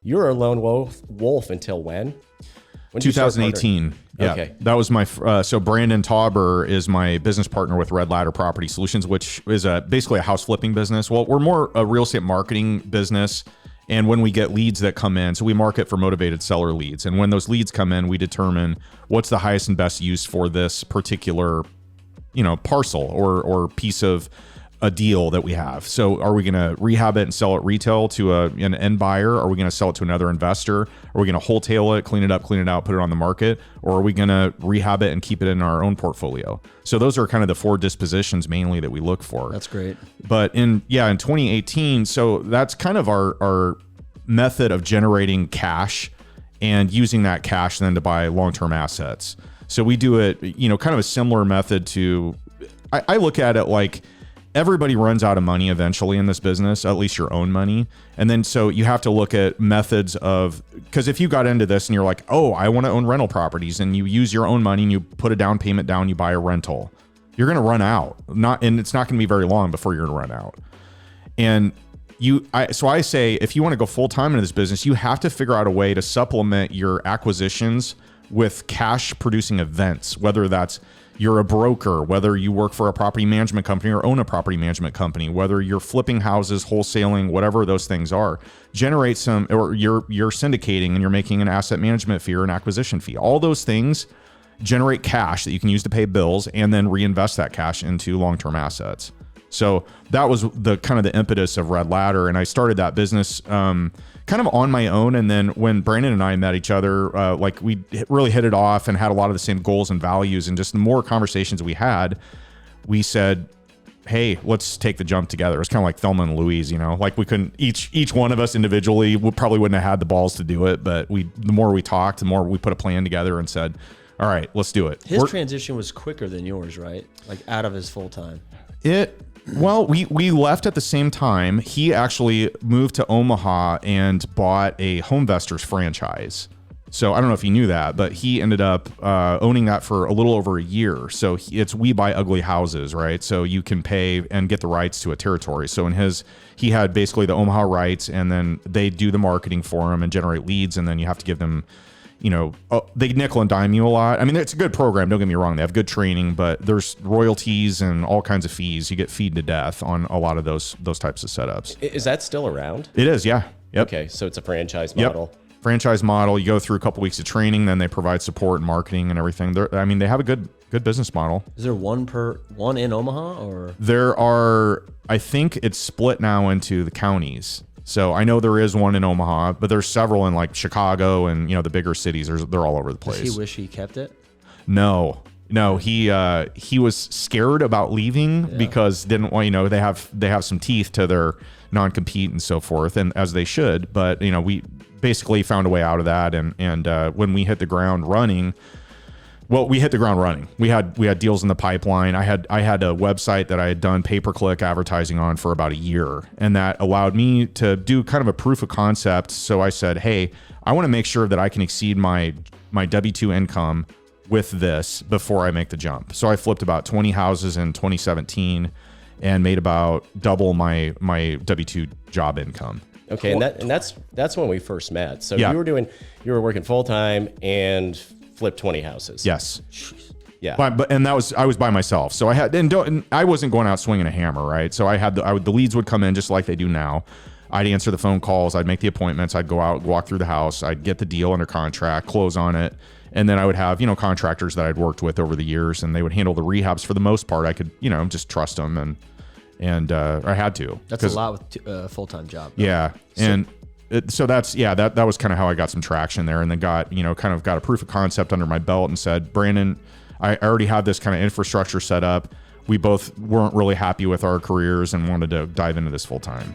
You were a lone wolf until when? 2018. Yeah, Okay. that was my, so Brandon Tauber is my business partner with Red Ladder Property Solutions, which is basically a house flipping business. Well, we're more a real estate marketing business. And when we get leads that come in, so we market for motivated seller leads. And when those leads come in, we determine what's the highest and best use for this particular, parcel or piece of a deal that we have. So are we going to rehab it and sell it retail to an end buyer? Are we going to sell it to another investor? Are we going to wholesale it, clean it up, put it on the market? Or are we going to rehab it and keep it in our own portfolio? So those are kind of the 4 dispositions mainly that we look for. That's great. But in 2018, so that's kind of our method of generating cash and using that cash then to buy long-term assets. So we do it, kind of a similar method to, I look at it like, everybody runs out of money eventually in this business, at least your own money. And then so you have to look at methods of, because if you got into this and you're like, oh, I want to own rental properties, and you use your own money and you put a down payment down, you buy a rental, you're going to run out. And it's not going to be very long before you're going to run out. And so I say, if you want to go full time into this business, you have to figure out a way to supplement your acquisitions with cash producing events, whether that's you're a broker, whether you work for a property management company or own a property management company, whether you're flipping houses, wholesaling, whatever those things are, generate some, or you're syndicating and you're making an asset management fee or an acquisition fee. All those things generate cash that you can use to pay bills and then reinvest that cash into long-term assets. So that was the kind of the impetus of Red Ladder. And I started that business kind of on my own. And then when Brandon and I met each other, we really hit it off and had a lot of the same goals and values. And just the more conversations we had, we said, hey, let's take the jump together. It's kind of like Thelma and Louise, like we couldn't, each one of us individually probably wouldn't have had the balls to do it. But the more we talked, the more we put a plan together and said, all right, let's do it. His transition was quicker than yours, right? Like out of his full time. Well, we left at the same time. He actually moved to Omaha and bought a Homevestors franchise. So I don't know if you knew that, but he ended up owning that for a little over a year. So it's We Buy Ugly Houses, right? So you can pay and get the rights to a territory. So he had basically the Omaha rights, and then they do the marketing for him and generate leads, and then you have to give them, they nickel and dime you a lot. I mean, it's a good program. Don't get me wrong. They have good training, but there's royalties and all kinds of fees. You get feed to death on a lot of those types of setups. Is that still around? It is, yeah. Yep. Okay, so it's a franchise model. Yep. Franchise model. You go through a couple weeks of training, then they provide support and marketing and everything. They have a good business model. Is there one in Omaha, or? There are, I think it's split now into the counties. So I know there is one in Omaha, but there's several in like Chicago and the bigger cities. They're all over the place. Does he wish he kept it? No. He was scared about leaving because didn't want, they have some teeth to their non-compete and so forth, and as they should. But we basically found a way out of that, and when we hit the ground running. Well, we hit the ground running. We had deals in the pipeline. I had a website that I had done pay-per-click advertising on for about a year, and that allowed me to do kind of a proof of concept. So I said, hey, I want to make sure that I can exceed my W-2 income with this before I make the jump. So I flipped about 20 houses in 2017 and made about double my W-2 job income. Okay, and that's when we first met. So yeah. you were working full-time and flipped 20 houses. Yes. Yeah. But I was by myself. So I wasn't going out swinging a hammer, right? So the leads would come in just like they do now. I'd answer the phone calls. I'd make the appointments. I'd go out, walk through the house. I'd get the deal under contract, close on it. And then I would have, contractors that I'd worked with over the years, and they would handle the rehabs for the most part. I could, just trust them and I had to. That's a lot with a full-time job. Though. Yeah. So that was kind of how I got some traction there, and then got a proof of concept under my belt and said, Brandon, I already had this kind of infrastructure set up. We both weren't really happy with our careers and wanted to dive into this full time.